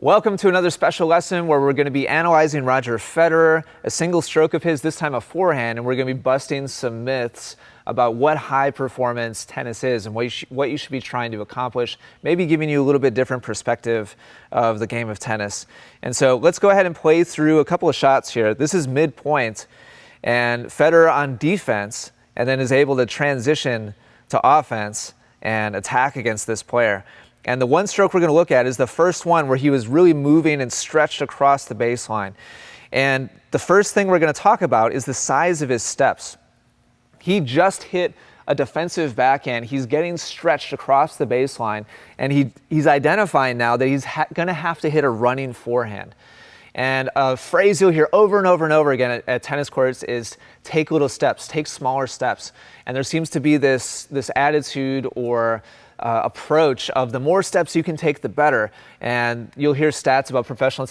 Welcome to another special lesson where we're going to be analyzing Roger Federer, a single stroke of his, this time a forehand, and we're going to be busting some myths about what high performance tennis is and what you should be trying to accomplish, maybe giving you a little bit different perspective of the game of tennis. And so let's go ahead and play through a couple of shots here. This is midpoint, and Federer on defense, and then is able to transition to offense and attack against this player. And the one stroke we're going to look at is the first one where he was really moving and stretched across the baseline. And the first thing we're going to talk about is the size of his steps. He just hit a defensive backhand. He's getting stretched across the baseline, and he's identifying now that he's going to have to hit a running forehand. And a phrase you'll hear over and over and over again at tennis courts is take little steps, take smaller steps. And there seems to be this attitude or approach of the more steps you can take, the better. And you'll hear stats about professional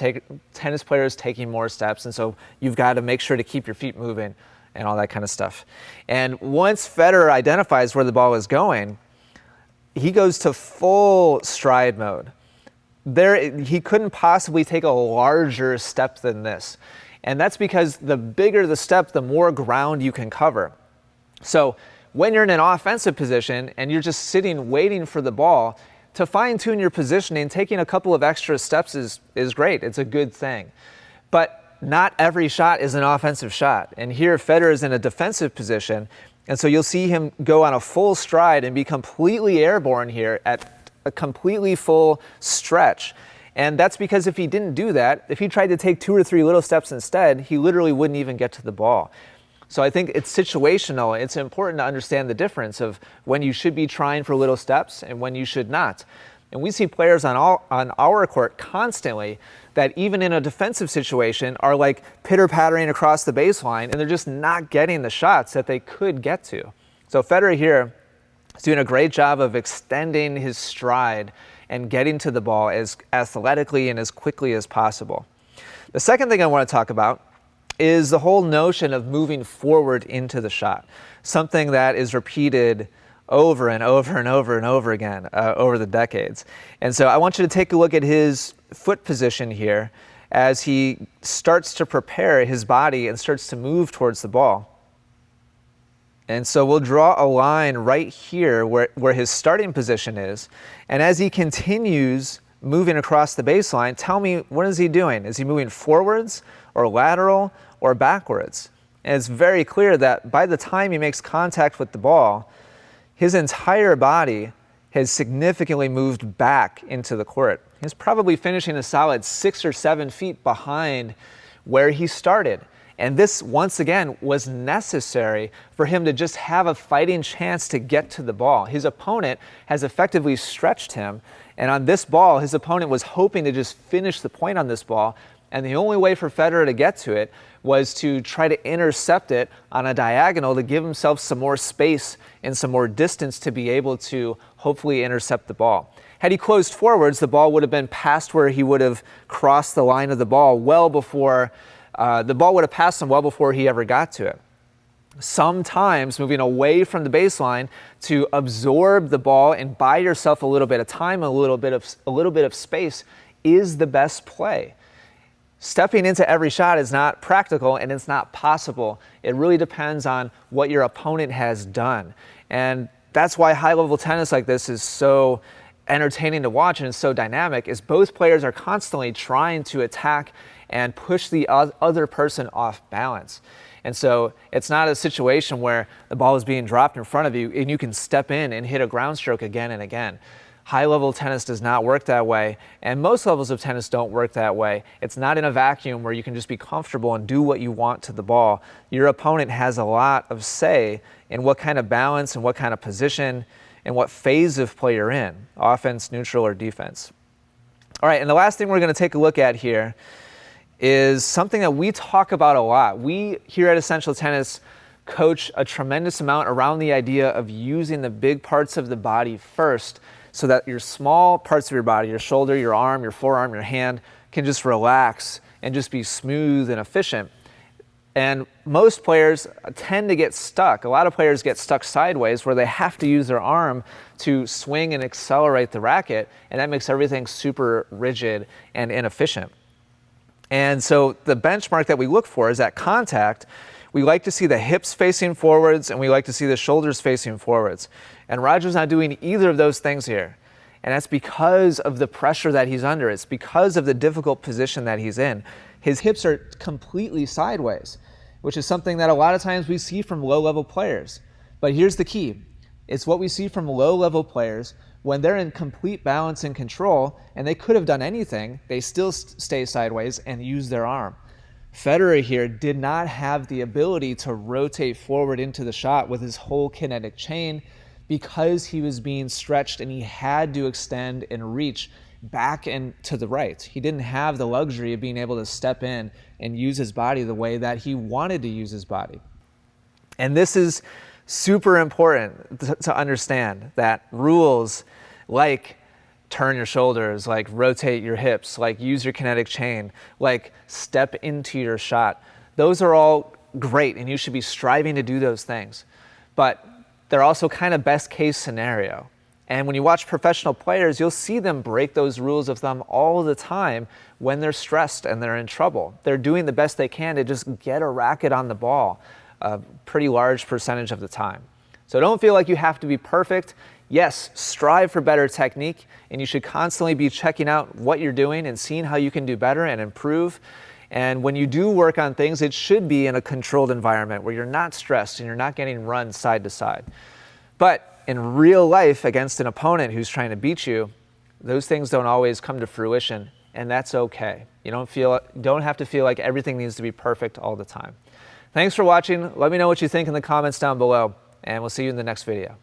tennis players taking more steps. And so you've got to make sure to keep your feet moving and all that kind of stuff. And once Federer identifies where the ball is going, he goes to full stride mode. He couldn't possibly take a larger step than this. And that's because the bigger the step, the more ground you can cover. So when you're in an offensive position and you're just sitting waiting for the ball, to fine-tune your positioning, taking a couple of extra steps is great. It's a good thing. But not every shot is an offensive shot. And here Federer is in a defensive position, and so you'll see him go on a full stride and be completely airborne here at a completely full stretch. And that's because if he didn't do that, if he tried to take 2 or 3 little steps instead, he literally wouldn't even get to the ball. So I think it's situational. It's important to understand the difference of when you should be trying for little steps and when you should not. And we see players on our court constantly that even in a defensive situation are like pitter-pattering across the baseline, and they're just not getting the shots that they could get to. So Federer here is doing a great job of extending his stride and getting to the ball as athletically and as quickly as possible. The second thing I want to talk about is the whole notion of moving forward into the shot, something that is repeated over and over and over and over again over the decades. And so I want you to take a look at his foot position here as he starts to prepare his body and starts to move towards the ball. And so we'll draw a line right here where his starting position is. And as he continues moving across the baseline, tell me, what is he doing? Is he moving forwards or lateral or backwards? And it's very clear that by the time he makes contact with the ball, his entire body has significantly moved back into the court. He's probably finishing a solid 6 or 7 feet behind where he started. And this, once again, was necessary for him to just have a fighting chance to get to the ball. His opponent has effectively stretched him, and on this ball, his opponent was hoping to just finish the point on this ball, and the only way for Federer to get to it was to try to intercept it on a diagonal to give himself some more space and some more distance to be able to hopefully intercept the ball. Had he closed forwards, the ball would have been past where he would have crossed the line of the ball well before the ball would have passed him well before he ever got to it. Sometimes moving away from the baseline to absorb the ball and buy yourself a little bit of time, a little bit of space is the best play. Stepping into every shot is not practical and it's not possible. It really depends on what your opponent has done. And that's why high-level tennis like this is so entertaining to watch and it's so dynamic, is both players are constantly trying to attack and push the other person off balance. And so it's not a situation where the ball is being dropped in front of you and you can step in and hit a ground stroke again and again. High-level tennis does not work that way, and most levels of tennis don't work that way. It's not in a vacuum where you can just be comfortable and do what you want to the ball. Your opponent has a lot of say in what kind of balance and what kind of position and what phase of play you're in, offense, neutral, or defense. All right, and the last thing we're going to take a look at here is something that we talk about a lot. We here at Essential Tennis coach a tremendous amount around the idea of using the big parts of the body first so that your small parts of your body, your shoulder, your arm, your forearm, your hand, can just relax and just be smooth and efficient. And most players tend to get stuck. A lot of players get stuck sideways where they have to use their arm to swing and accelerate the racket, and that makes everything super rigid and inefficient. And so the benchmark that we look for is at contact. We like to see the hips facing forwards and we like to see the shoulders facing forwards. And Roger's not doing either of those things here. And that's because of the pressure that he's under. It's because of the difficult position that he's in. His hips are completely sideways, which is something that a lot of times we see from low-level players. But here's the key. It's what we see from low-level players when they're in complete balance and control, and they could have done anything, they still stay sideways and use their arm. Federer here did not have the ability to rotate forward into the shot with his whole kinetic chain because he was being stretched and he had to extend and reach back and to the right. He didn't have the luxury of being able to step in and use his body the way that he wanted to use his body. And this is super important to understand, that rules like turn your shoulders, like rotate your hips, like use your kinetic chain, like step into your shot, those are all great and you should be striving to do those things. But they're also kind of best case scenario. And when you watch professional players, you'll see them break those rules of thumb all the time when they're stressed and they're in trouble. They're doing the best they can to just get a racket on the ball a pretty large percentage of the time. So don't feel like you have to be perfect. Yes, strive for better technique, and you should constantly be checking out what you're doing and seeing how you can do better and improve. And when you do work on things, it should be in a controlled environment where you're not stressed and you're not getting run side to side. But in real life, against an opponent who's trying to beat you, those things don't always come to fruition, and that's okay. You don't have to feel like everything needs to be perfect all the time. Thanks for watching. Let me know what you think in the comments down below, and we'll see you in the next video.